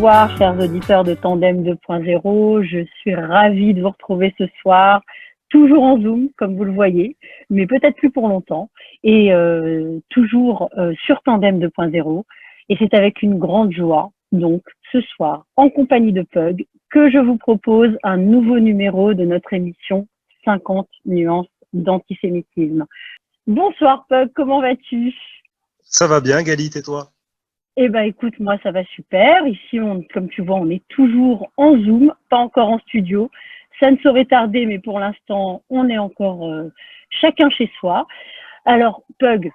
Bonsoir, chers auditeurs de Tandem 2.0. Je suis ravie de vous retrouver ce soir, toujours en Zoom, comme vous le voyez, mais peut-être plus pour longtemps, et toujours sur Tandem 2.0. Et c'est avec une grande joie, donc, ce soir, en compagnie de Pug, que je vous propose un nouveau numéro de notre émission 50 nuances d'antisémitisme. Bonsoir Pug, comment vas-tu? Ça va bien, Galit, et toi? Eh ben, écoute, moi, ça va super. Ici, comme tu vois, on est toujours en Zoom, pas encore en studio. Ça ne saurait tarder, mais pour l'instant, on est encore chacun chez soi. Alors, Pug,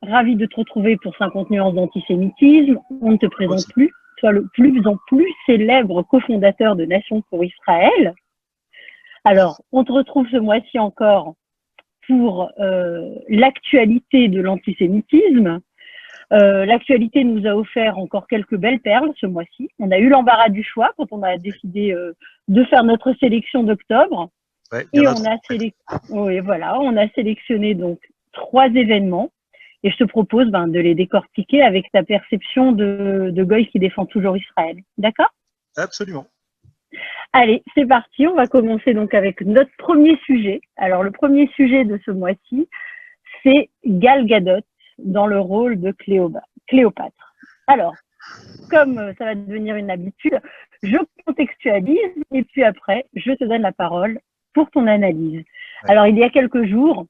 ravi de te retrouver pour 50 nuances d'antisémitisme. On ne te Moi présente aussi. plus. Toi, le plus en plus célèbre cofondateur de Nation pour Israël. Alors, on te retrouve ce mois-ci encore pour l'actualité de l'antisémitisme. L'actualité nous a offert encore quelques belles perles ce mois-ci. On a eu l'embarras du choix quand on a décidé de faire notre sélection d'octobre. Ouais, il y en Et a trop. oui, voilà, on a sélectionné donc 3 événements. Et je te propose de les décortiquer avec ta perception de Goy qui défend toujours Israël. D'accord? Absolument. Allez, c'est parti. On va commencer donc avec notre premier sujet. Alors, le premier sujet de ce mois-ci, c'est Gal Gadot dans le rôle de Cléopâtre. Alors, comme ça va devenir une habitude, je contextualise et puis après, je te donne la parole pour ton analyse. Ouais. Alors, il y a quelques jours,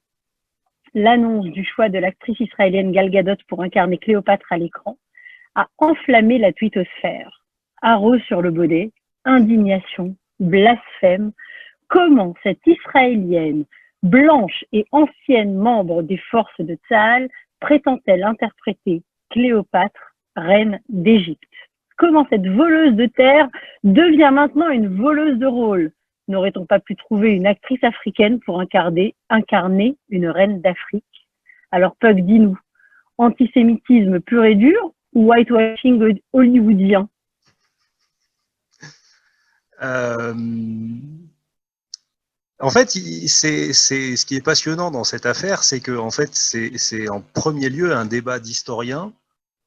l'annonce du choix de l'actrice israélienne Gal Gadot pour incarner Cléopâtre à l'écran a enflammé la twittosphère. Haro sur le bonnet, indignation, blasphème. Comment cette Israélienne, blanche et ancienne membre des forces de Tsahal, prétend-elle interpréter Cléopâtre, reine d'Égypte? Comment cette voleuse de terre devient maintenant une voleuse de rôle? N'aurait-on pas pu trouver une actrice africaine pour incarner une reine d'Afrique? Alors Pug, dis-nous, antisémitisme pur et dur ou whitewashing hollywoodien? Euh, En fait, ce qui est passionnant dans cette affaire, c'est que en fait, c'est en premier lieu un débat d'historiens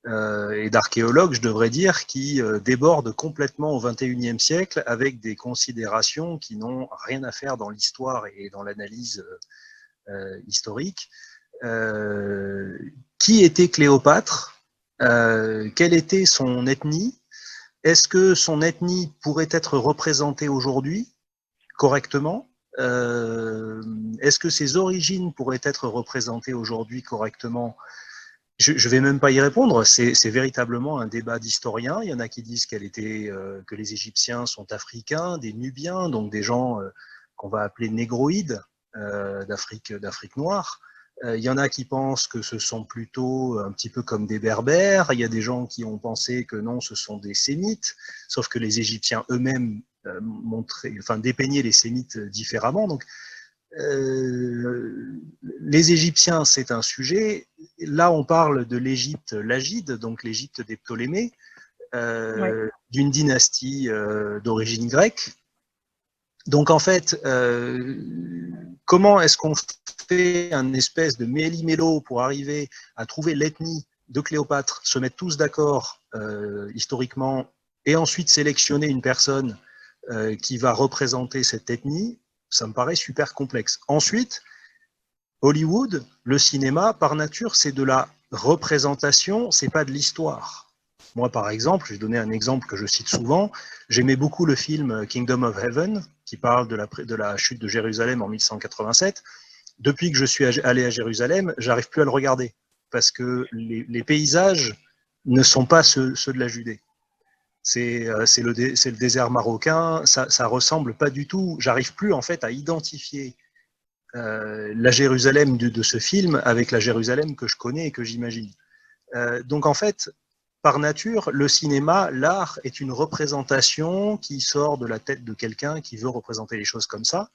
et d'archéologues, je devrais dire, qui déborde complètement au XXIe siècle avec des considérations qui n'ont rien à faire dans l'histoire et dans l'analyse historique. Qui était Cléopâtre? Quelle était son ethnie? Est-ce que son ethnie pourrait être représentée aujourd'hui correctement? Est-ce que ses origines pourraient être représentées aujourd'hui correctement? Je ne vais même pas y répondre. C'est véritablement un débat d'historiens. Il y en a qui disent que les Égyptiens sont africains, des Nubiens, donc des gens qu'on va appeler négroïdes d'Afrique noire. Il y en a qui pensent que ce sont plutôt un petit peu comme des Berbères. Il y a des gens qui ont pensé que non, ce sont des Sémites, sauf que les Égyptiens eux-mêmes dépeignaient les Sémites différemment. Donc, les Égyptiens, c'est un sujet. Là, on parle de l'Égypte lagide, donc l'Égypte des Ptolémées, d'une dynastie d'origine grecque. Donc, en fait, comment est-ce qu'on fait un espèce de méli-mélo pour arriver à trouver l'ethnie de Cléopâtre, se mettre tous d'accord historiquement, et ensuite sélectionner une personne qui va représenter cette ethnie? Ça me paraît super complexe. Ensuite, Hollywood, le cinéma, par nature, c'est de la représentation, c'est pas de l'histoire. Moi, par exemple, je vais donner un exemple que je cite souvent. J'aimais beaucoup le film Kingdom of Heaven, qui parle de la chute de Jérusalem en 1187. Depuis que je suis allé à Jérusalem, j'arrive plus à le regarder, parce que les paysages ne sont pas ceux de la Judée. C'est le désert marocain, ça ressemble pas du tout. J'arrive plus en fait à identifier la Jérusalem de ce film avec la Jérusalem que je connais et que j'imagine. Donc en fait, par nature, le cinéma, l'art est une représentation qui sort de la tête de quelqu'un qui veut représenter les choses comme ça.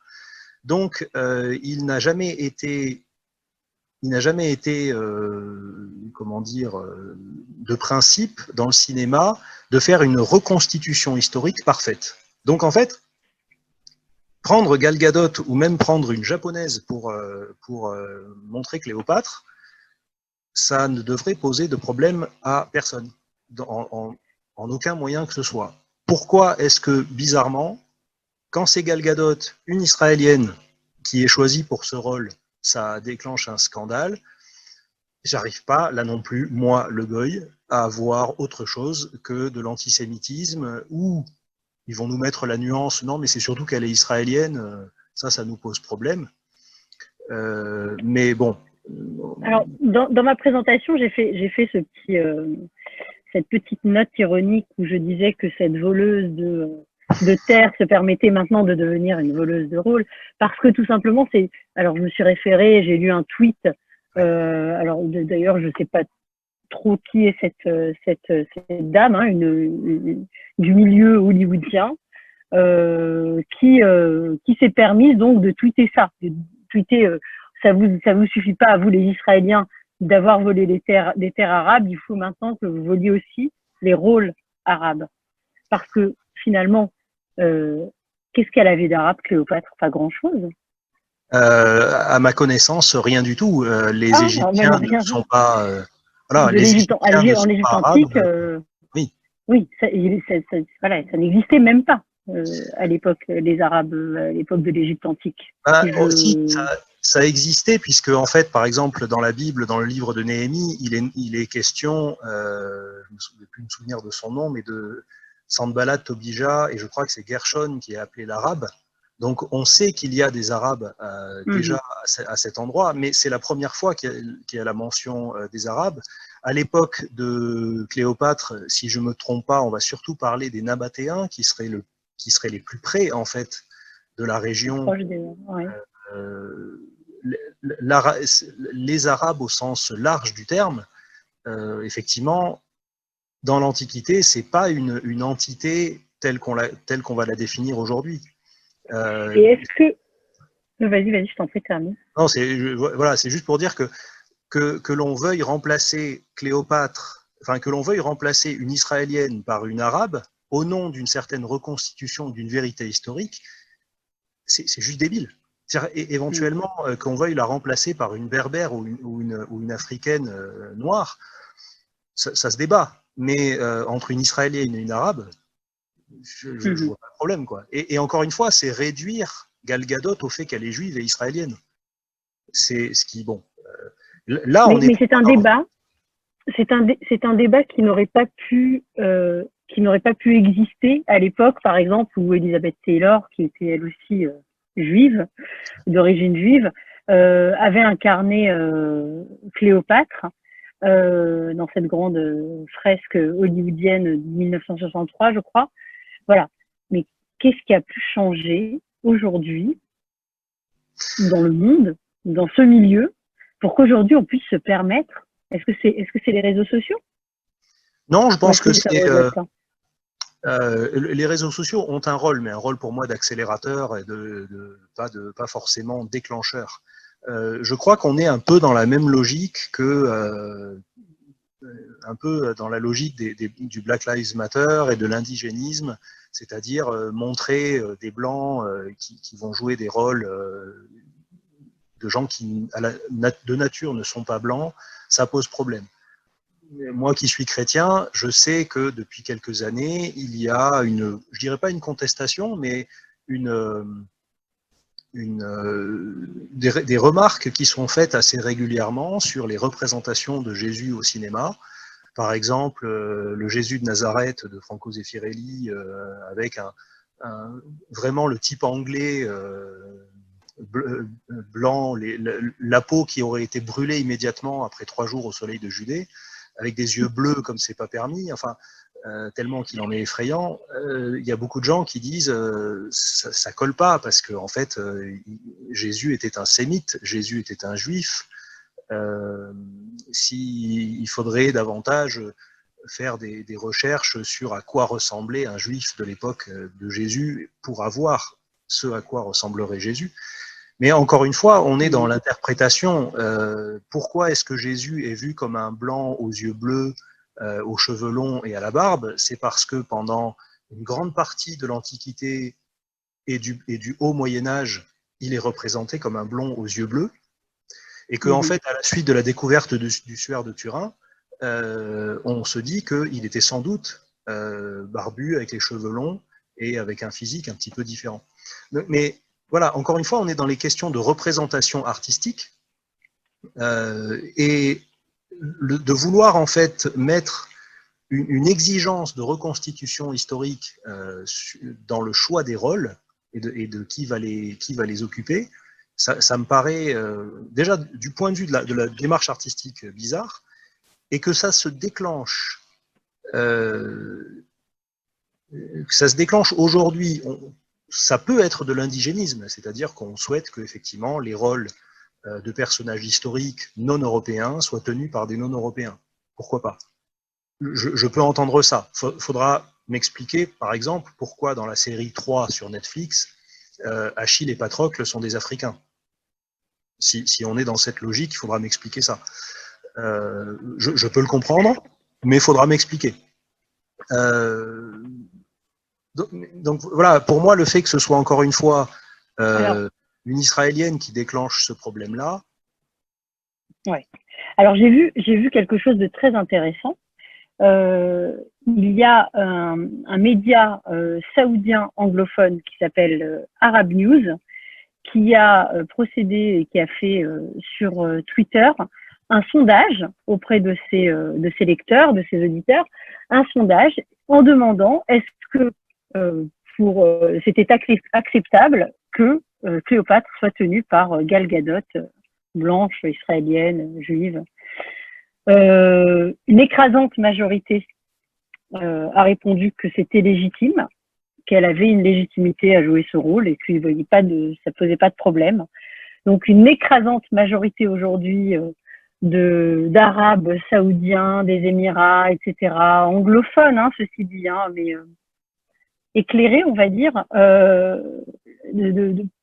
Donc il n'a jamais été comment dire, de principe dans le cinéma de faire une reconstitution historique parfaite. Donc en fait, prendre Gal Gadot ou même prendre une japonaise pour montrer Cléopâtre, ça ne devrait poser de problème à personne. En aucun moyen que ce soit. Pourquoi est-ce que, bizarrement, quand c'est Gal Gadot, une Israélienne, qui est choisie pour ce rôle, ça déclenche un scandale? J'arrive pas, là non plus, moi, le goy, à voir autre chose que de l'antisémitisme, où ils vont nous mettre la nuance, non, mais c'est surtout qu'elle est israélienne, ça nous pose problème. Mais bon. Alors, dans ma présentation, j'ai fait cette petite note ironique où je disais que cette voleuse de terre se permettait maintenant de devenir une voleuse de rôle, parce que tout simplement, alors je me suis référée, j'ai lu un tweet, alors d'ailleurs, je sais pas trop qui est cette dame, hein, du milieu hollywoodien, qui s'est permise donc de tweeter ça, de tweeter ça vous suffit pas à vous les Israéliens d'avoir volé des terres arabes, il faut maintenant que vous voliez aussi les rôles arabes, parce que finalement qu'est-ce qu'elle avait d'arabe, Cléopâtre? Pas grand-chose. À ma connaissance, rien du tout. Les Égyptiens ne sont pas. Voilà, de les l'Égypte Égyptiens ne en sont Égypte pas arabes. antique, Oui. oui, voilà, ça n'existait même pas à l'époque, les Arabes, à l'époque de l'Égypte antique. Aussi, ça existait, puisque, en fait, par exemple, dans la Bible, dans le livre de Néhémie, il est question, je ne vais plus me souvenir de son nom, mais de Sanballat, Tobija, et je crois que c'est Gershon qui est appelé l'arabe. Donc, on sait qu'il y a des Arabes déjà à cet endroit, mais c'est la première fois qu'il y a la mention des Arabes. À l'époque de Cléopâtre, si je ne me trompe pas, on va surtout parler des Nabatéens, qui seraient les plus près, en fait, de la région. Ouais. Les Arabes au sens large du terme, effectivement, dans l'Antiquité, c'est pas une entité telle qu'on va la définir aujourd'hui. Et est-ce que... Vas-y, je t'en prie, termine. Non, c'est juste pour dire que l'on veuille remplacer Cléopâtre, enfin que l'on veuille remplacer une Israélienne par une Arabe au nom d'une certaine reconstitution d'une vérité historique, c'est juste débile. Éventuellement, qu'on veuille la remplacer par une Berbère ou une Africaine noire, ça se débat. Mais entre une Israélienne et une Arabe, je vois pas de problème, quoi. Et encore une fois, c'est réduire Gal Gadot au fait qu'elle est juive et israélienne. C'est ce qui, bon. Là, on est. Mais c'est un débat. C'est un débat qui n'aurait pas pu exister à l'époque, par exemple, où Elizabeth Taylor, qui était elle aussi juive, d'origine juive, avait incarné Cléopâtre dans cette grande fresque hollywoodienne de 1963, je crois. Voilà. Mais qu'est-ce qui a pu changer aujourd'hui dans le monde, dans ce milieu, pour qu'aujourd'hui on puisse se permettre? Est-ce que c'est les réseaux sociaux? Non, je pense que c'est les réseaux sociaux ont un rôle, mais un rôle pour moi d'accélérateur et pas forcément déclencheur. Je crois qu'on est un peu dans la même logique un peu dans la logique du Black Lives Matter et de l'indigénisme, c'est-à-dire montrer des blancs qui vont jouer des rôles de gens qui, de nature, ne sont pas blancs, ça pose problème. Moi qui suis chrétien, je sais que depuis quelques années, il y a je dirais pas une contestation, mais des remarques qui sont faites assez régulièrement sur les représentations de Jésus au cinéma. Par exemple, le Jésus de Nazareth de Franco Zeffirelli, avec vraiment le type anglais blanc, la peau qui aurait été brûlée immédiatement après 3 jours au soleil de Judée, avec des yeux bleus comme c'est pas permis, enfin, tellement qu'il en est effrayant. Il y a beaucoup de gens qui disent ça colle pas, parce que en fait, Jésus était un sémite, Jésus était un juif. Il faudrait davantage faire des recherches sur à quoi ressemblait un juif de l'époque de Jésus pour avoir ce à quoi ressemblerait Jésus. Mais encore une fois, on est dans l'interprétation. Pourquoi est-ce que Jésus est vu comme un blanc aux yeux bleus, aux cheveux longs et à la barbe? C'est parce que pendant une grande partie de l'Antiquité et du haut Moyen-Âge, il est représenté comme un blond aux yeux bleus. Et qu'en fait, à la suite de la découverte du suaire de Turin, on se dit qu'il était sans doute barbu, avec les cheveux longs et avec un physique un petit peu différent. Mais voilà, encore une fois, on est dans les questions de représentation artistique et de vouloir en fait mettre une exigence de reconstitution historique dans le choix des rôles et de qui va les occuper, ça me paraît déjà du point de vue de la démarche artistique bizarre, et que ça se déclenche aujourd'hui. Ça peut être de l'indigénisme, c'est-à-dire qu'on souhaite que effectivement les rôles de personnages historiques non européens soient tenus par des non-européens. Pourquoi pas? Je peux entendre ça. Faudra m'expliquer, par exemple, pourquoi dans la série 3 sur Netflix, Achille et Patrocle sont des Africains. Si on est dans cette logique, il faudra m'expliquer ça. Je peux le comprendre, mais il faudra m'expliquer. Donc voilà, pour moi, le fait que ce soit encore une fois une Israélienne qui déclenche ce problème-là. Ouais. Alors j'ai vu quelque chose de très intéressant. Il y a un média saoudien anglophone qui s'appelle Arab News, qui a procédé et qui a fait sur Twitter un sondage auprès de ses lecteurs, de ses auditeurs, un sondage en demandant est-ce que c'était acceptable que Cléopâtre soit tenue par Gal Gadot, blanche, israélienne, juive. Une écrasante majorité a répondu que c'était légitime, qu'elle avait une légitimité à jouer ce rôle et que ça posait pas de problème. Donc une écrasante majorité aujourd'hui d'Arabes saoudiens, des Émirats, etc., anglophones, hein, ceci dit, hein, mais éclairés, on va dire,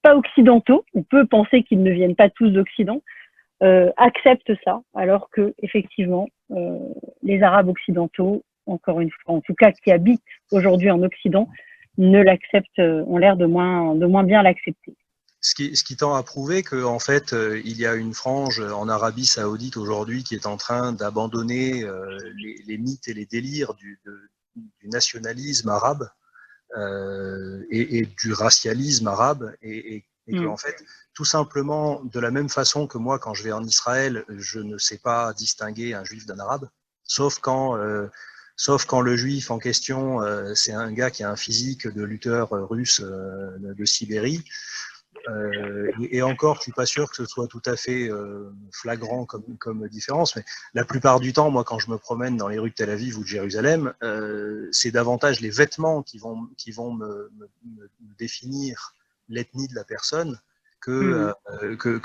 pas occidentaux. On peut penser qu'ils ne viennent pas tous d'Occident, acceptent ça, alors que effectivement, les Arabes occidentaux, encore une fois, en tout cas qui habitent aujourd'hui en Occident, ne l'acceptent, ont l'air de moins bien l'accepter. Ce qui tend à prouver qu'en fait, il y a une frange en Arabie Saoudite aujourd'hui qui est en train d'abandonner les mythes et les délires du nationalisme arabe et du racialisme arabe, et que, en fait, tout simplement, de la même façon que moi, quand je vais en Israël, je ne sais pas distinguer un juif d'un arabe, sauf quand le juif en question, c'est un gars qui a un physique de lutteur russe de Sibérie. Et encore, je suis pas sûr que ce soit tout à fait flagrant comme différence, mais la plupart du temps, moi, quand je me promène dans les rues de Tel Aviv ou de Jérusalem, c'est davantage les vêtements qui vont me définir l'ethnie de la personne que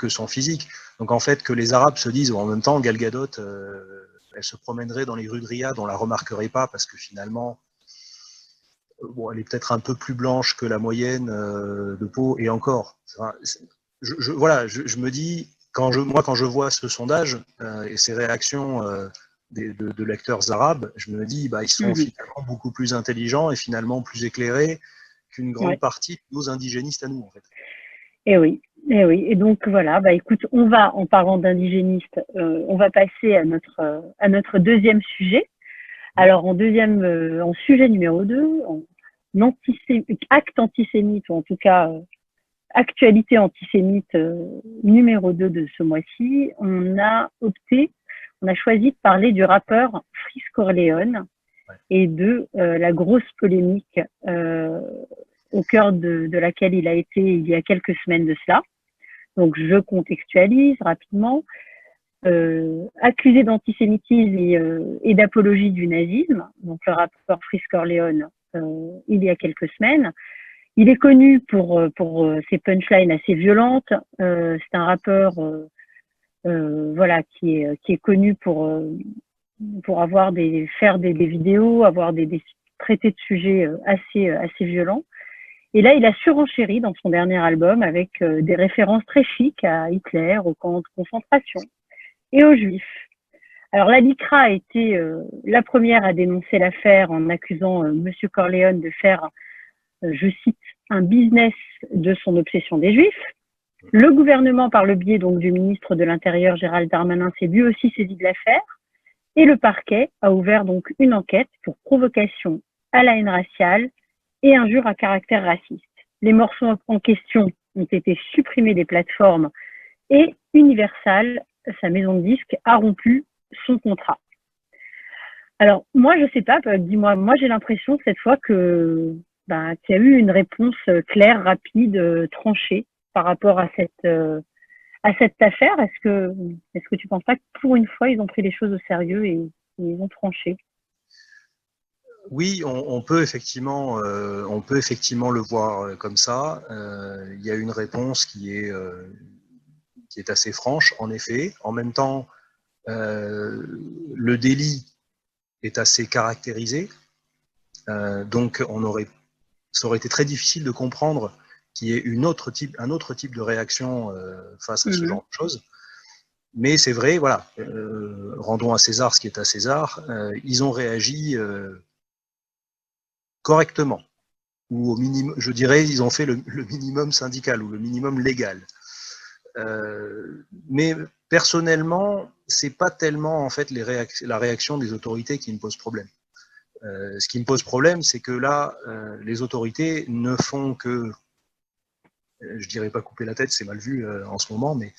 son physique. Donc en fait, que les Arabes se disent, en même temps, Gal Gadot, elle se promènerait dans les rues de Riyad, on la remarquerait pas parce que finalement, bon, elle est peut-être un peu plus blanche que la moyenne de peau, et encore. Je me dis, quand je vois ce sondage et ces réactions de lecteurs arabes, je me dis, ils sont finalement beaucoup plus intelligents et finalement plus éclairés qu'une grande partie de nos indigénistes à nous, en fait. Et oui. Et donc voilà, écoute, on va, en parlant d'indigénistes, on va passer à notre deuxième sujet. Alors en sujet numéro 2, acte antisémite, ou en tout cas actualité antisémite numéro 2 de ce mois-ci, on a choisi de parler du rappeur Freeze Corleone et de la grosse polémique au cœur de laquelle il a été il y a quelques semaines de cela. Donc je contextualise rapidement. Accusé d'antisémitisme et d'apologie du nazisme, donc le rappeur Freeze Corleone, il y a quelques semaines. Il est connu pour ses punchlines assez violentes. C'est un rappeur qui est connu pour faire des vidéos, avoir traiter de sujets assez violents. Et là, il a surenchéri dans son dernier album avec des références très chics à Hitler, au camp de concentration et aux Juifs. Alors la LICRA a été la première à dénoncer l'affaire en accusant Monsieur Corleone de faire, je cite, un business de son obsession des Juifs. Le gouvernement, par le biais donc du ministre de l'Intérieur Gérald Darmanin, s'est lui aussi saisi de l'affaire Et le parquet a ouvert donc une enquête pour provocation à la haine raciale et injure à caractère raciste. Les morceaux en question ont été supprimés des plateformes et Universal, sa maison de disques, a rompu son contrat. Alors, moi, je sais pas, dis-moi, moi j'ai l'impression cette fois qu'il y a eu une réponse claire, rapide, tranchée par rapport à cette affaire. Est-ce que tu penses pas que pour une fois, ils ont pris les choses au sérieux et ils ont tranché? Oui, on peut effectivement le voir comme ça. Il y a une réponse qui est assez franche, en effet. En même temps, le délit est assez caractérisé. Donc, ça aurait été très difficile de comprendre qu'il y ait un autre type de réaction face à ce genre de choses. Mais c'est vrai, voilà, rendons à César ce qui est à César. Ils ont réagi correctement, ou au minimum, je dirais, ils ont fait le minimum syndical ou le minimum légal. Mais personnellement, c'est pas tellement en fait la réaction des autorités qui me pose problème. Ce qui me pose problème, c'est que là, les autorités ne font que, je dirais pas couper la tête, c'est mal vu en ce moment, mais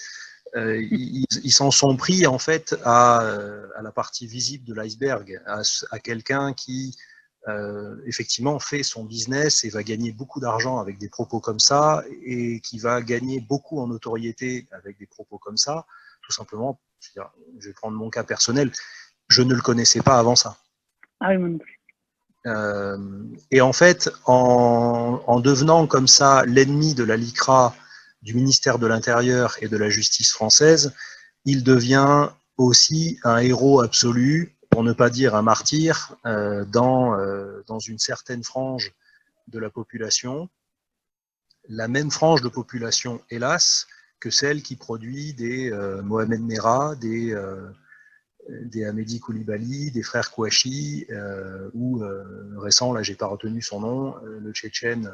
ils s'en sont pris en fait à la partie visible de l'iceberg, à quelqu'un qui effectivement fait son business et va gagner beaucoup d'argent avec des propos comme ça, et qui va gagner beaucoup en notoriété avec des propos comme ça, tout simplement. Je vais prendre mon cas personnel, je ne le connaissais pas avant ça. Ah oui, moi non plus. Et en fait, en devenant comme ça l'ennemi de la LICRA, du ministère de l'Intérieur et de la justice française, il devient aussi un héros absolu, pour ne pas dire un martyr, dans une certaine frange de la population, la même frange de population, hélas, que celle qui produit des Mohamed Merah, des Hamedi Koulibaly, des frères Kouachi, ou récent, là j'ai pas retenu son nom, le Tchétchène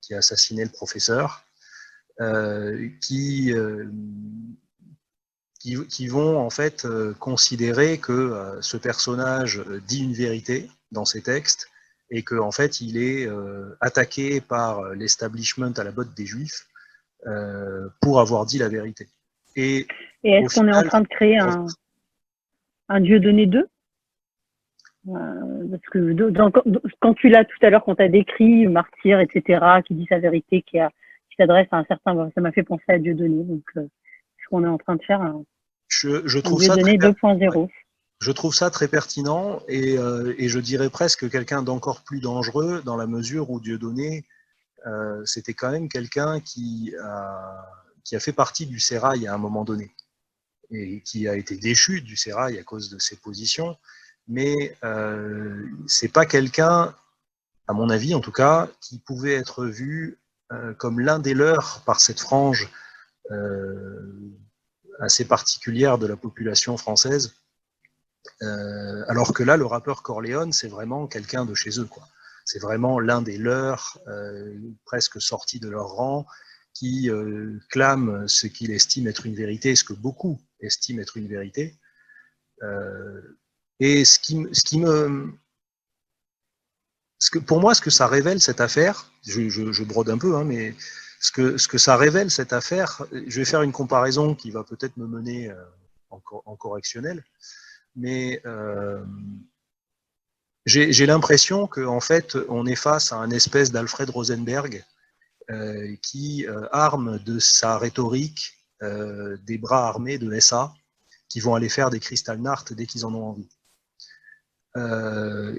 qui a assassiné le professeur, qui vont en fait considérer que ce personnage dit une vérité dans ses textes, et qu'en fait il est attaqué par l'establishment à la botte des Juifs pour avoir dit la vérité. Et est-ce qu'on est en train de créer un Dieudonné 2? Parce que quand tu l'as tout à l'heure, quand tu as décrit Martyr, etc., qui dit sa vérité, qui s'adresse à un certain, ça m'a fait penser à Dieudonné. Donc, est-ce qu'on est en train de faire un Dieudonné 2.0? Je trouve ça très pertinent, et je dirais presque quelqu'un d'encore plus dangereux, dans la mesure où Dieudonné, c'était quand même quelqu'un qui a fait partie du Sérail à un moment donné, et qui a été déchu du Sérail à cause de ses positions. Mais c'est pas quelqu'un, à mon avis en tout cas, qui pouvait être vu comme l'un des leurs par cette frange assez particulière de la population française. Alors que là, le rappeur Corleone, c'est vraiment quelqu'un de chez eux, quoi. C'est vraiment l'un des leurs, presque sorti de leur rang, qui clame ce qu'il estime être une vérité, ce que beaucoup estiment être une vérité. Et pour moi, ce que ça révèle, cette affaire, je brode un peu, hein, mais ce que ça révèle, cette affaire, je vais faire une comparaison qui va peut-être me mener en correctionnel, mais j'ai l'impression qu'en fait, on est face à un espèce d'Alfred Rosenberg qui arme de sa rhétorique des bras armés de SA qui vont aller faire des Kristallnacht dès qu'ils en ont envie.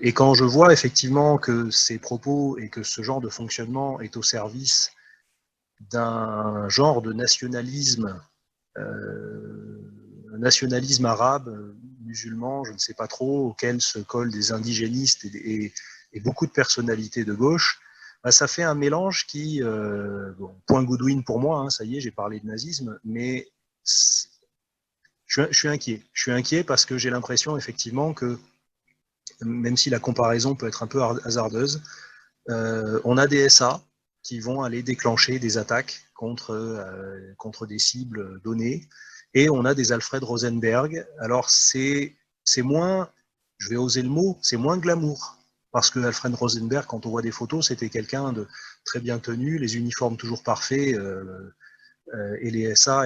Et quand je vois effectivement que ces propos et que ce genre de fonctionnement est au service d'un genre de nationalisme, nationalisme arabe, musulman, je ne sais pas trop, auquel se collent des indigénistes et beaucoup de personnalités de gauche, bah, ça fait un mélange qui, bon, point Goodwin pour moi, hein, ça y est, j'ai parlé de nazisme, mais je suis inquiet. Je suis inquiet parce que j'ai l'impression effectivement que, même si la comparaison peut être un peu hasardeuse, on a des SA qui vont aller déclencher des attaques contre des cibles données, et on a des Alfred Rosenberg. Alors c'est c'est moins, je vais oser le mot, c'est moins glamour. Parce que Alfred Rosenberg, quand on voit des photos, c'était quelqu'un de très bien tenu, les uniformes toujours parfaits, et les SA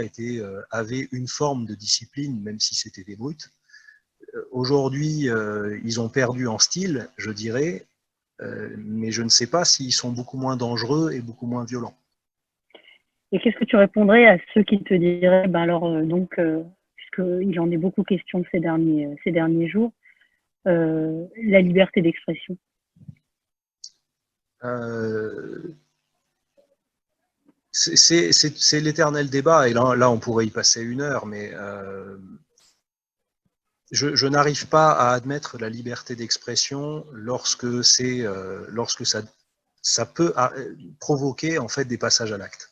avaient une forme de discipline, même si c'était des brutes. Aujourd'hui, ils ont perdu en style, je dirais, mais je ne sais pas s'ils sont beaucoup moins dangereux et beaucoup moins violents. Et qu'est-ce que tu répondrais à ceux qui te diraient, ben alors, puisqu'il en est beaucoup question ces derniers jours, la liberté d'expression? C'est l'éternel débat, et là, on pourrait y passer 1 heure, mais je n'arrive pas à admettre la liberté d'expression lorsque ça peut provoquer en fait des passages à l'acte.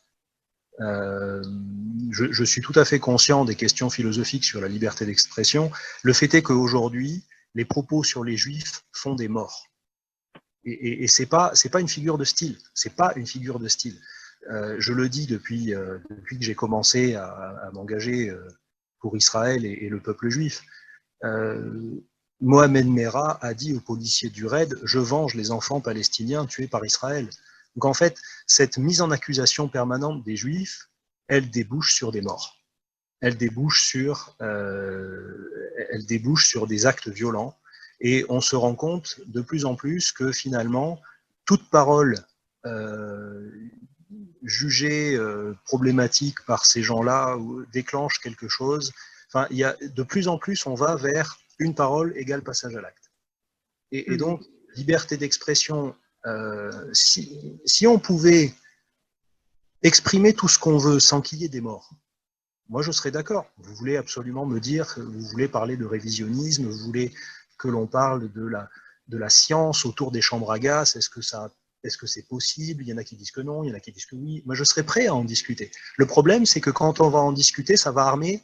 Je suis tout à fait conscient des questions philosophiques sur la liberté d'expression. Le fait est qu'aujourd'hui, les propos sur les juifs font des morts. Et c'est pas une figure de style. C'est pas une figure de style. Je le dis depuis que j'ai commencé à m'engager pour Israël et le peuple juif. Mohamed Merah a dit aux policiers du raid « Je venge les enfants palestiniens tués par Israël ». Donc en fait, cette mise en accusation permanente des Juifs, elle débouche sur des morts. Elle débouche sur des actes violents. Et on se rend compte de plus en plus que finalement, toute parole jugée problématique par ces gens-là déclenche quelque chose. Enfin, de plus en plus, on va vers une parole égale passage à l'acte. Et donc, liberté d'expression, si on pouvait exprimer tout ce qu'on veut sans qu'il y ait des morts, moi je serais d'accord. Vous voulez absolument me dire, vous voulez parler de révisionnisme, vous voulez que l'on parle de la science autour des chambres à gaz, est-ce que c'est possible? Il y en a qui disent que non, il y en a qui disent que oui. Moi je serais prêt à en discuter. Le problème, c'est que quand on va en discuter, ça va armer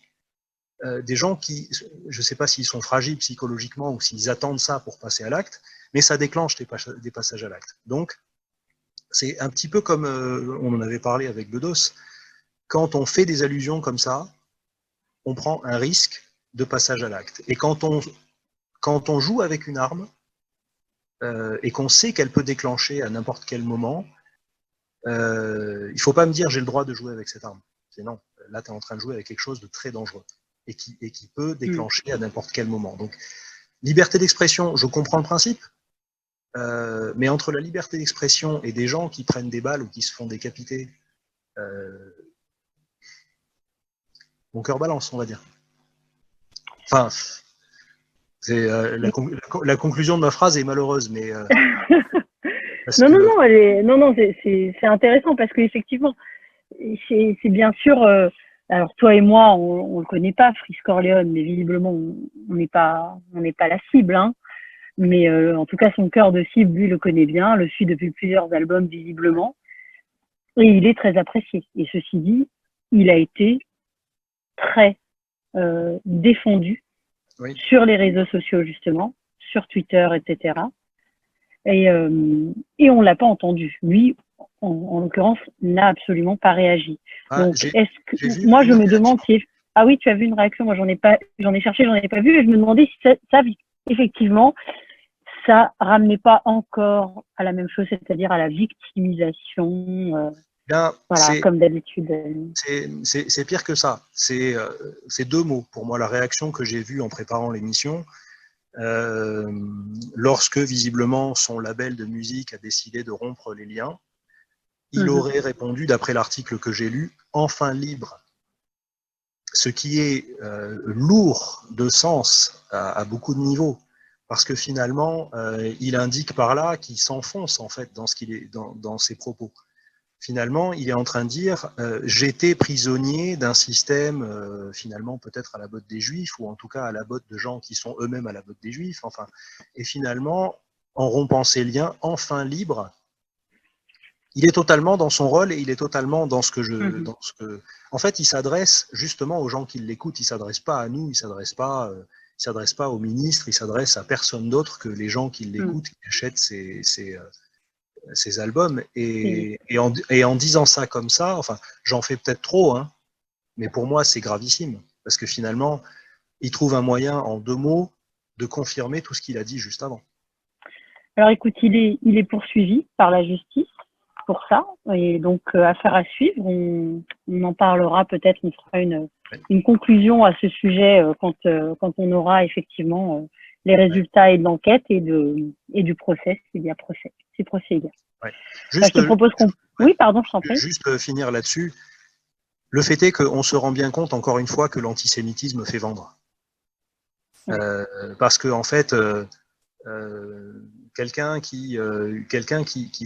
des gens qui, je ne sais pas s'ils sont fragiles psychologiquement ou s'ils attendent ça pour passer à l'acte, mais ça déclenche des passages à l'acte. Donc, c'est un petit peu comme on en avait parlé avec Bedos, quand on fait des allusions comme ça, on prend un risque de passage à l'acte. Et quand on joue avec une arme, et qu'on sait qu'elle peut déclencher à n'importe quel moment, il ne faut pas me dire j'ai le droit de jouer avec cette arme. C'est non, là tu es en train de jouer avec quelque chose de très dangereux et qui peut déclencher à n'importe quel moment. Donc, liberté d'expression, je comprends le principe, mais entre la liberté d'expression et des gens qui prennent des balles ou qui se font décapiter, mon cœur balance, on va dire. Enfin, la conclusion de ma phrase est malheureuse, mais non, c'est intéressant parce qu'effectivement, c'est bien sûr. Alors toi et moi, on le connaît pas, Frisk Corleone, mais visiblement on n'est pas la cible, hein. Mais en tout cas, son cœur de cible, lui, le connaît bien, le suit depuis plusieurs albums visiblement, et il est très apprécié. Et ceci dit, il a été très défendu sur les réseaux sociaux justement, sur Twitter, etc. Et on l'a pas entendu. Lui, en l'occurrence, n'a absolument pas réagi. Donc, moi, je me demande si... Ah oui, tu as vu une réaction? Moi, j'en ai cherché, j'en ai pas vu, et je me demandais si ça effectivement, ça ramenait pas encore à la même chose, c'est-à-dire à la victimisation, voilà, comme d'habitude. C'est pire que ça. C'est 2 mots pour moi. La réaction que j'ai vue en préparant l'émission, lorsque visiblement son label de musique a décidé de rompre les liens, il aurait répondu, d'après l'article que j'ai lu, enfin libre. Ce qui est lourd de sens à beaucoup de niveaux, parce que finalement, il indique par là qu'il s'enfonce en fait dans ses propos. Finalement, il est en train de dire j'étais prisonnier d'un système finalement peut-être à la botte des Juifs, ou en tout cas à la botte de gens qui sont eux-mêmes à la botte des Juifs. Enfin, et finalement, en rompant ces liens, enfin libre, il est totalement dans son rôle et il est totalement dans ce que En fait, il s'adresse justement aux gens qui l'écoutent. Il s'adresse pas à nous, il s'adresse pas au ministre, il s'adresse à personne d'autre que les gens qui l'écoutent, qui achètent ses albums. Et en disant ça comme ça, enfin, j'en fais peut-être trop, hein, mais pour moi, c'est gravissime. Parce que finalement, il trouve un moyen, en 2 mots, de confirmer tout ce qu'il a dit juste avant. Alors écoute, il est poursuivi par la justice pour ça, et donc affaire à suivre. On en parlera peut-être, on fera une conclusion à ce sujet quand on aura effectivement les résultats et de l'enquête et du procès, s'il y a procès. C'est procès, il y a. Ouais. Je te propose qu'on... Oui, pardon, je t'en prie. Juste finir là-dessus. Le fait est qu'on se rend bien compte, encore une fois, que l'antisémitisme fait vendre. Parce que, en fait, quelqu'un qui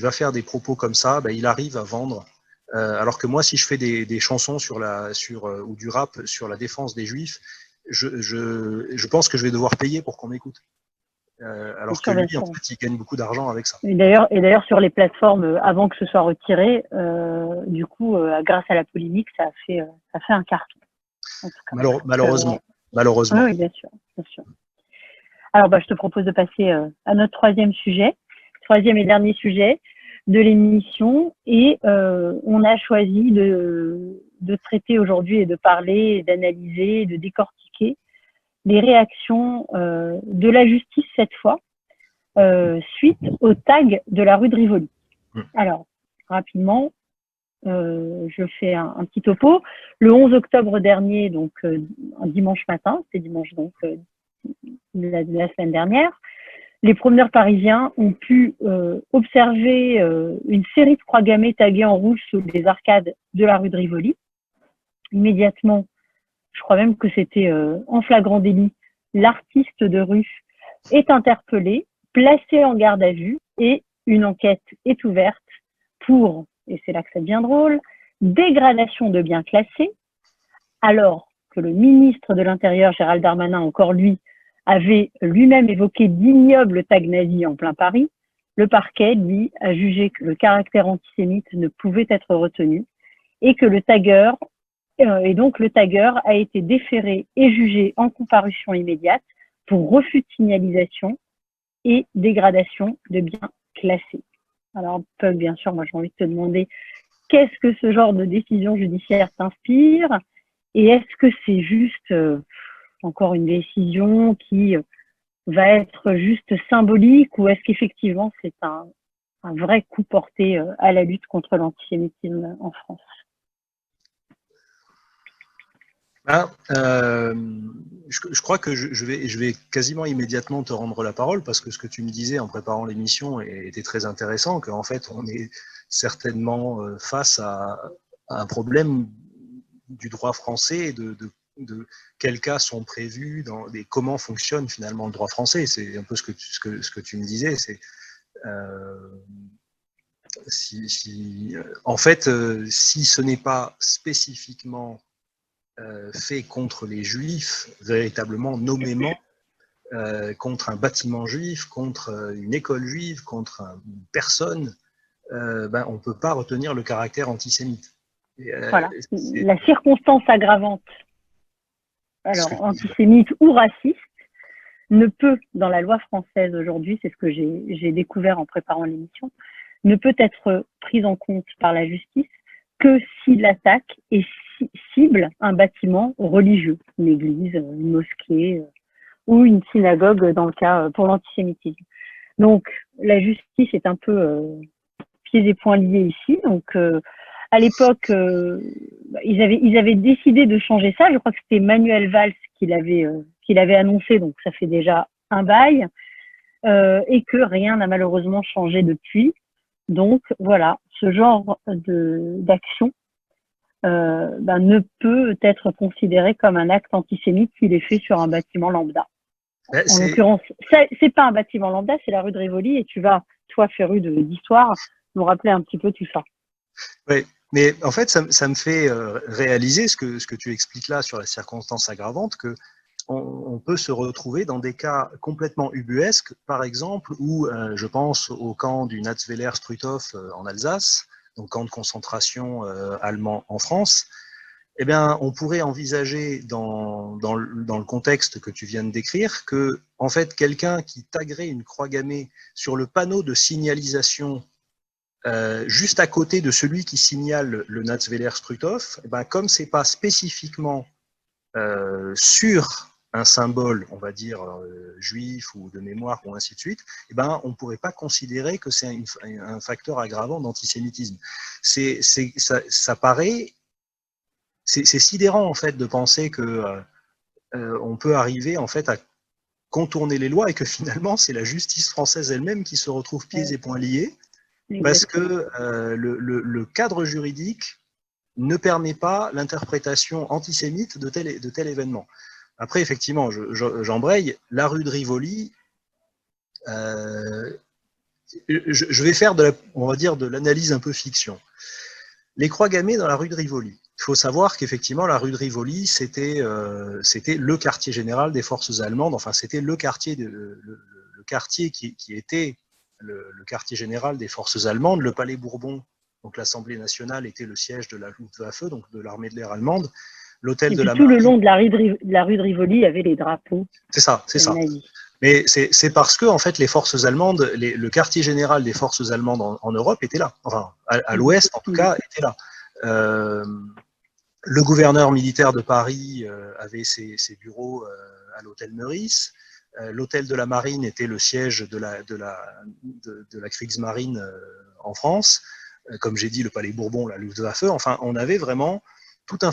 va faire des propos comme ça, il arrive à vendre. Alors que moi, si je fais des chansons ou du rap sur la défense des Juifs, je pense que je vais devoir payer pour qu'on m'écoute. Alors que lui, en fait, il gagne beaucoup d'argent avec ça. Et d'ailleurs, sur les plateformes, avant que ce soit retiré, du coup, grâce à la polémique, ça a fait un carton. En tout cas. Malheureusement. Oui, bien sûr, bien sûr. Alors, je te propose de passer à notre troisième et dernier sujet de l'émission. Et on a choisi de traiter aujourd'hui et de parler, d'analyser, de décortiquer les réactions de la justice cette fois, suite au tag de la rue de Rivoli. Alors, rapidement, je fais un petit topo. Le 11 octobre dernier, donc un dimanche matin, c'est dimanche donc de la semaine dernière, les promeneurs parisiens ont pu observer une série de croix gammées taguées en rouge sous les arcades de la rue de Rivoli. Immédiatement, je crois même que c'était en flagrant délit, l'artiste de rue est interpellé, placé en garde à vue et une enquête est ouverte pour, et c'est là que c'est bien drôle, dégradation de biens classés, alors que le ministre de l'Intérieur, Gérald Darmanin, encore lui, avait lui-même évoqué d'ignobles tags nazis en plein Paris. Le parquet, lui, a jugé que le caractère antisémite ne pouvait être retenu et que le tagueur a été déféré et jugé en comparution immédiate pour refus de signalisation et dégradation de biens classés. Alors, Pug, bien sûr, moi j'ai envie de te demander qu'est-ce que ce genre de décision judiciaire t'inspire et est-ce que c'est juste encore une décision qui va être juste symbolique ou est-ce qu'effectivement c'est un vrai coup porté à la lutte contre l'antisémitisme en France? Je crois que je vais quasiment immédiatement te rendre la parole parce que ce que tu me disais en préparant l'émission était très intéressant, qu'en fait on est certainement face à un problème du droit français et de quels cas sont prévus et comment fonctionne finalement le droit français. C'est un peu ce que tu me disais. C'est en fait, si ce n'est pas spécifiquement fait contre les juifs, véritablement, nommément, contre un bâtiment juif, contre une école juive, contre une personne, on ne peut pas retenir le caractère antisémite. Voilà, la circonstance aggravante, alors antisémite ou raciste, ne peut, dans la loi française aujourd'hui, c'est ce que j'ai découvert en préparant l'émission, ne peut être prise en compte par la justice que si l'attaque cible un bâtiment religieux, une église, une mosquée ou une synagogue dans le cas pour l'antisémitisme. Donc la justice est un peu pieds et poings liés ici. Donc à l'époque, ils avaient décidé de changer ça. Je crois que c'était Manuel Valls qui l'avait annoncé, donc ça fait déjà un bail, et que rien n'a malheureusement changé depuis. Donc voilà, ce genre d'action ne peut être considéré comme un acte antisémite s'il est fait sur un bâtiment lambda. En l'occurrence, c'est pas un bâtiment lambda, c'est la rue de Rivoli, et tu vas, toi, féru d'histoire, nous rappeler un petit peu tout ça. Oui, mais en fait, ça me fait réaliser ce que tu expliques là sur la circonstance aggravante, que on peut se retrouver dans des cas complètement ubuesques, par exemple, où je pense au camp du Natzweiler Struthof en Alsace, donc camp de concentration allemand en France. Eh bien, on pourrait envisager dans le contexte que tu viens de décrire que, en fait, quelqu'un qui taguerait une croix gammée sur le panneau de signalisation juste à côté de celui qui signale le Natzweiler Struthof, comme c'est pas spécifiquement sur un symbole, on va dire, juif ou de mémoire, ou ainsi de suite, eh ben, on ne pourrait pas considérer que c'est un facteur aggravant d'antisémitisme. Ça paraît, c'est sidérant en fait de penser que on peut arriver en fait à contourner les lois et que finalement c'est la justice française elle-même qui se retrouve pieds et poings liés parce que le cadre juridique ne permet pas l'interprétation antisémite de tel événement. Après, effectivement, j'embraye, la rue de Rivoli, je vais faire on va dire de l'analyse un peu fiction. Les croix gammées dans la rue de Rivoli. Il faut savoir qu'effectivement, la rue de Rivoli, c'était le quartier général des forces allemandes. Enfin, c'était le quartier qui était le quartier général des forces allemandes. Le Palais Bourbon, donc l'Assemblée nationale, était le siège de la Luftwaffe, donc de l'armée de l'air allemande. L'hôtel de la tout Marine. Le long de la rue de Rivoli, il y avait les drapeaux. C'est ça. Mais c'est parce que en fait, les forces allemandes, le quartier général des forces allemandes en Europe était là. Enfin, à l'ouest, en tout cas, était là. Le gouverneur militaire de Paris avait ses bureaux à l'hôtel Meurice. L'hôtel de la Marine était le siège de la Kriegsmarine en France. Comme j'ai dit, le Palais Bourbon, la Luftwaffe. Enfin, on avait vraiment ils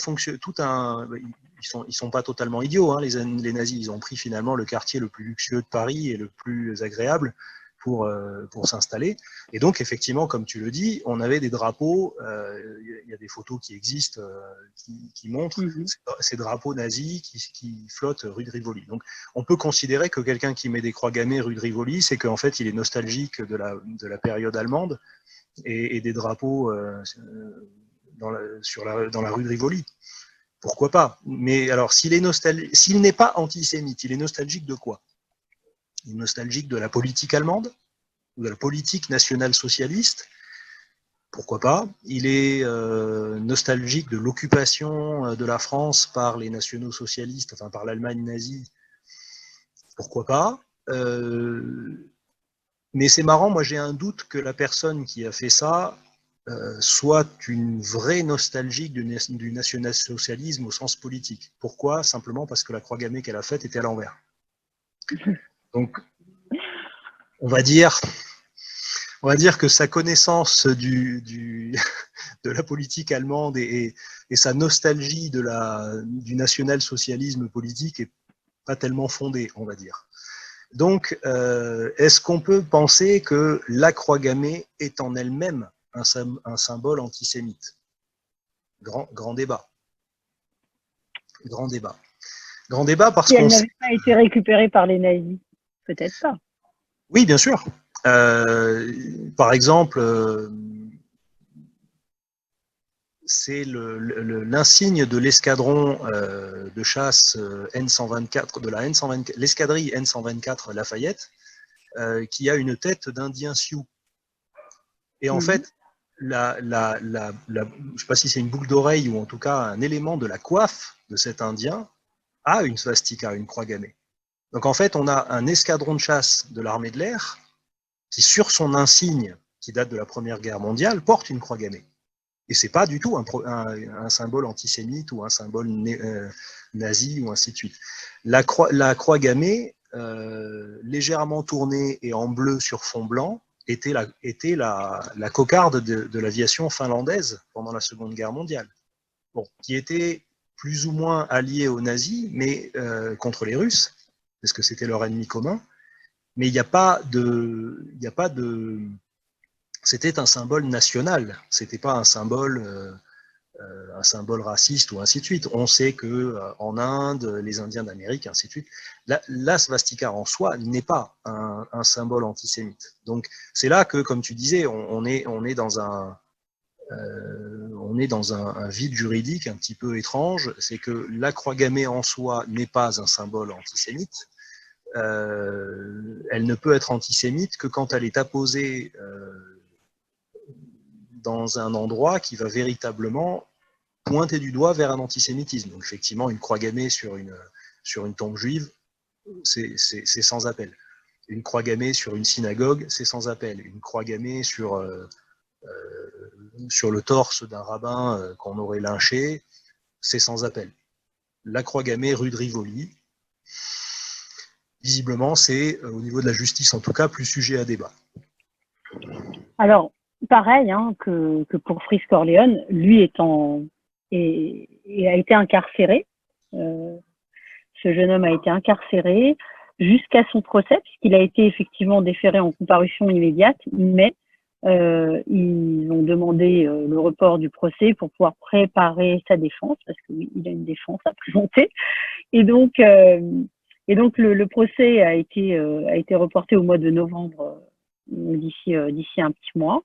sont pas totalement idiots, hein, les nazis. Ils ont pris finalement le quartier le plus luxueux de Paris et le plus agréable pour s'installer. Et donc, effectivement, comme tu le dis, on avait des drapeaux, il y a des photos qui existent qui montrent ces drapeaux nazis qui flottent rue de Rivoli. Donc, on peut considérer que quelqu'un qui met des croix gammées rue de Rivoli, c'est qu'en fait, il est nostalgique de la période allemande et des drapeaux dans la rue de Rivoli. Pourquoi pas? Mais alors, s'il n'est pas antisémite, il est nostalgique de quoi? Il est nostalgique de la politique allemande ou de la politique nationale-socialiste. Pourquoi pas? Il est nostalgique de l'occupation de la France par les nationaux-socialistes, enfin par l'Allemagne nazie. Pourquoi pas? Mais c'est marrant, moi j'ai un doute que la personne qui a fait ça soit une vraie nostalgique du national-socialisme au sens politique. Pourquoi? Simplement parce que la croix gammée qu'elle a faite était à l'envers. Donc, on va dire que sa connaissance de la politique allemande et sa nostalgie du national-socialisme politique est pas tellement fondée, on va dire. Donc, est-ce qu'on peut penser que la croix gammée est en elle-même un symbole antisémite? Grand débat. Grand débat. Grand débat parce qu'elle n'avait pas été récupérée par les nazis. Peut-être pas. Oui, bien sûr. Par exemple, c'est l'insigne de l'escadron de chasse N124, l'escadrille N124 Lafayette, qui a une tête d'Indien Sioux. Et en fait, je ne sais pas si c'est une boucle d'oreille ou en tout cas un élément de la coiffe de cet Indien a une swastika, une croix gammée. Donc en fait, on a un escadron de chasse de l'armée de l'air qui, sur son insigne, qui date de la Première Guerre mondiale, porte une croix gammée. Et c'est pas du tout un symbole antisémite ou un symbole nazi ou ainsi de suite. La croix gammée, légèrement tournée et en bleu sur fond blanc, était la cocarde de l'aviation finlandaise pendant la Seconde Guerre mondiale. Bon, qui était plus ou moins alliée aux nazis, mais contre les Russes, parce que c'était leur ennemi commun. Mais il n'y a pas de, c'était un symbole national. C'était pas un symbole raciste ou ainsi de suite. On sait que en Inde, les Indiens d'Amérique, ainsi de suite, la swastika en soi n'est pas un symbole antisémite. Donc c'est là que, comme tu disais, on est dans un vide juridique un petit peu étrange. C'est que la croix gammée en soi n'est pas un symbole antisémite. Elle ne peut être antisémite que quand elle est apposée dans un endroit qui va véritablement pointer du doigt vers un antisémitisme. Donc effectivement, une croix gammée sur une tombe juive, c'est sans appel. Une croix gammée sur une synagogue, c'est sans appel. Une croix gammée sur le torse d'un rabbin qu'on aurait lynché, c'est sans appel. La croix gammée rue de Rivoli, Visiblement, c'est, au niveau de la justice en tout cas, plus sujet à débat. Alors, pareil que pour Frisk Corleone, lui a été incarcéré. Ce jeune homme a été incarcéré jusqu'à son procès, puisqu'il a été effectivement déféré en comparution immédiate, mais ils ont demandé le report du procès pour pouvoir préparer sa défense, parce qu'il a une défense à présenter. Et donc le procès a été reporté au mois de novembre, d'ici un petit mois.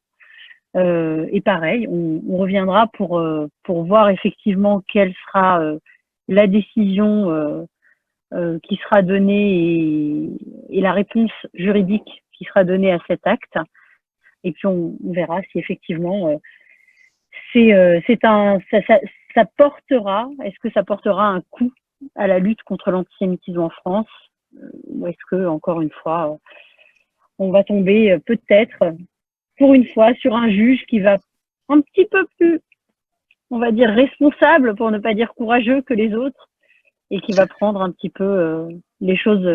Et pareil, on reviendra pour voir effectivement quelle sera la décision qui sera donnée et la réponse juridique qui sera donnée à cet acte. Et puis on verra si effectivement ça portera, est-ce que ça portera un coup à la lutte contre l'antisémitisme en France, ou est-ce que, encore une fois, on va tomber peut-être, pour une fois, sur un juge qui va un petit peu plus, on va dire, responsable, pour ne pas dire courageux que les autres, et qui va prendre un petit peu les choses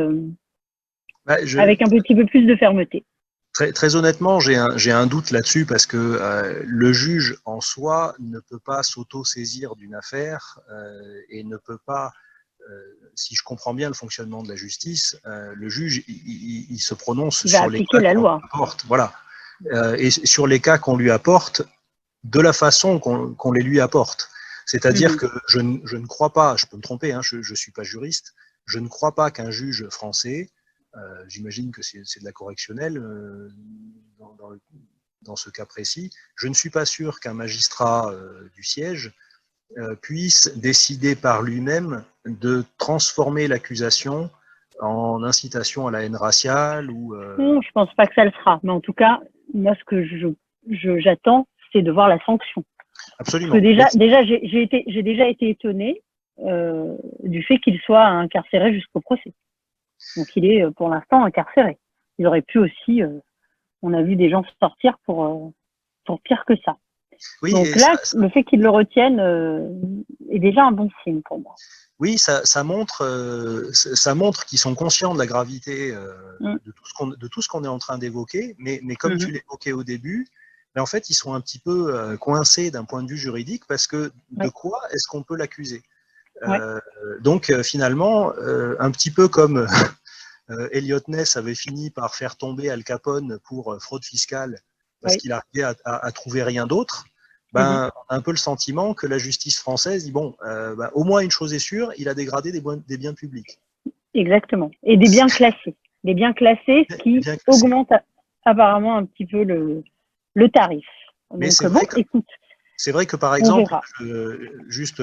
avec un petit peu plus de fermeté. Très honnêtement, j'ai un doute là-dessus parce que le juge en soi ne peut pas s'auto-saisir d'une affaire et ne peut pas, si je comprends bien le fonctionnement de la justice, le juge il se prononce sur les cas qu'on lui apporte, voilà, et sur les cas qu'on lui apporte de la façon qu'on les lui apporte. C'est-à-dire que je ne crois pas, je peux me tromper, hein, je ne suis pas juriste, je ne crois pas qu'un juge français, j'imagine que c'est de la correctionnelle dans ce cas précis, je ne suis pas sûr qu'un magistrat du siège puisse décider par lui-même de transformer l'accusation en incitation à la haine raciale ou. Non, je pense pas que ça le sera, mais en tout cas, moi, ce que j'attends, c'est de voir la sanction. Absolument. Parce que déjà, j'ai déjà été étonnée du fait qu'il soit incarcéré jusqu'au procès. Donc, il est pour l'instant incarcéré. Il aurait pu aussi, on a vu des gens sortir pour pire que ça. Oui, donc là, le fait qu'il le retienne est déjà un bon signe pour moi. Oui, ça montre qu'ils sont conscients de la gravité de tout ce qu'on est en train d'évoquer, mais comme tu l'évoquais au début, en fait, ils sont un petit peu coincés d'un point de vue juridique parce que de quoi est-ce qu'on peut l'accuser ? Donc finalement, un petit peu comme Elliot Ness avait fini par faire tomber Al Capone pour fraude fiscale parce qu'il arrivait à trouver rien d'autre, on a un peu le sentiment que la justice française dit bon, au moins une chose est sûre, il a dégradé des biens publics. Exactement. Et des biens classés. Des biens classés, ce qui augmente apparemment un petit peu le tarif. Mais c'est vrai que par exemple, juste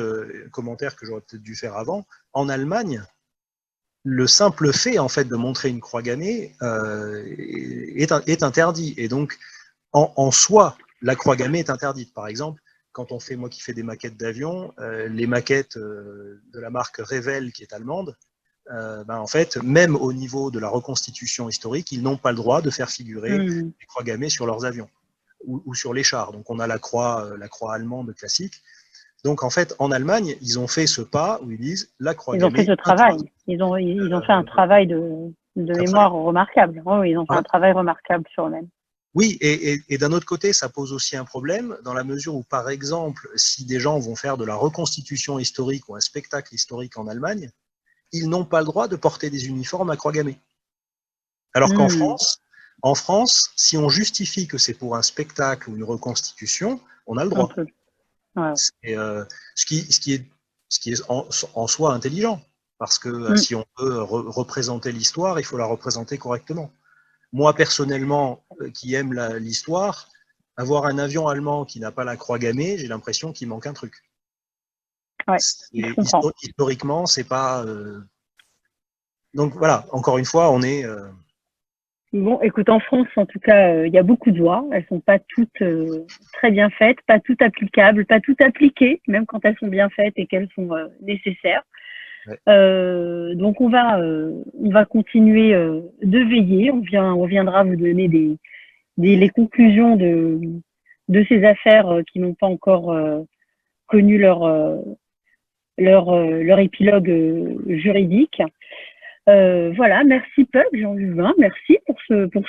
commentaire que j'aurais peut-être dû faire avant, en Allemagne, le simple fait en fait de montrer une croix gammée est interdit. Et donc, en soi, la croix gammée est interdite. Par exemple, quand moi qui fais des maquettes d'avions, les maquettes de la marque Revell qui est allemande, en fait, même au niveau de la reconstitution historique, ils n'ont pas le droit de faire figurer les croix gammées sur leurs avions ou sur les chars. Donc on a la croix allemande classique. Donc en fait, en Allemagne, ils ont fait ce pas où ils disent la croix gammée. Ils ont fait ce travail. Ils ont fait un travail de mémoire remarquable. Oh, ils ont fait un travail remarquable sur eux-mêmes. Oui, et d'un autre côté, ça pose aussi un problème dans la mesure où, par exemple, si des gens vont faire de la reconstitution historique ou un spectacle historique en Allemagne, ils n'ont pas le droit de porter des uniformes à croix gammée. Alors qu'en France, si on justifie que c'est pour un spectacle ou une reconstitution, on a le droit. Ce qui est en soi intelligent, parce que si on veut représenter l'histoire, il faut la représenter correctement. Moi, personnellement, qui aime l'histoire, avoir un avion allemand qui n'a pas la croix gammée, j'ai l'impression qu'il manque un truc. Historiquement, c'est pas. Donc voilà, encore une fois, on est. Bon, écoute, en France, en tout cas, il y a beaucoup de lois. Elles sont pas toutes très bien faites, pas toutes applicables, pas toutes appliquées, même quand elles sont bien faites et qu'elles sont nécessaires. Donc on va continuer de veiller. On viendra vous donner les conclusions de ces affaires qui n'ont pas encore connu leur épilogue juridique. Voilà, merci Pug, Jean-Juvin, merci pour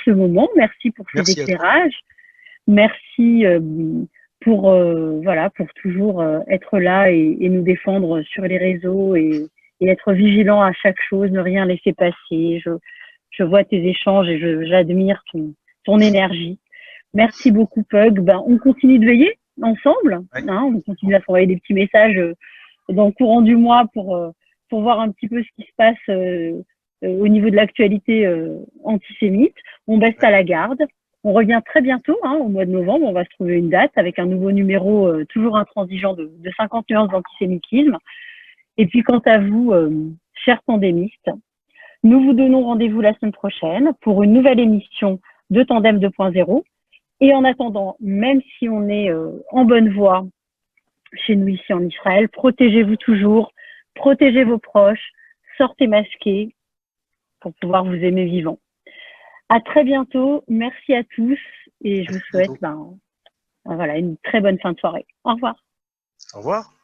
ce moment, merci pour ces Merci à toi. éclairages, merci voilà, pour toujours être là et nous défendre sur les réseaux et être vigilant à chaque chose, ne rien laisser passer. Je vois tes échanges et j'admire ton énergie. Merci beaucoup Pug. Ben, on continue de veiller ensemble, Ouais. hein, on continue à s'envoyer des petits messages dans le courant du mois pour voir un petit peu ce qui se passe au niveau de l'actualité antisémite. On baisse à la garde. On revient très bientôt, hein, au mois de novembre. On va se trouver une date avec un nouveau numéro toujours intransigeant de 50 nuances d'antisémitisme. Et puis, quant à vous, chers pandémistes, nous vous donnons rendez-vous la semaine prochaine pour une nouvelle émission de Tandem 2.0. Et en attendant, même si on est en bonne voie chez nous ici en Israël, protégez-vous toujours, protégez vos proches, sortez masqués pour pouvoir vous aimer vivant. À très bientôt, merci à tous et je vous souhaite voilà, une très bonne fin de soirée. Au revoir. Au revoir.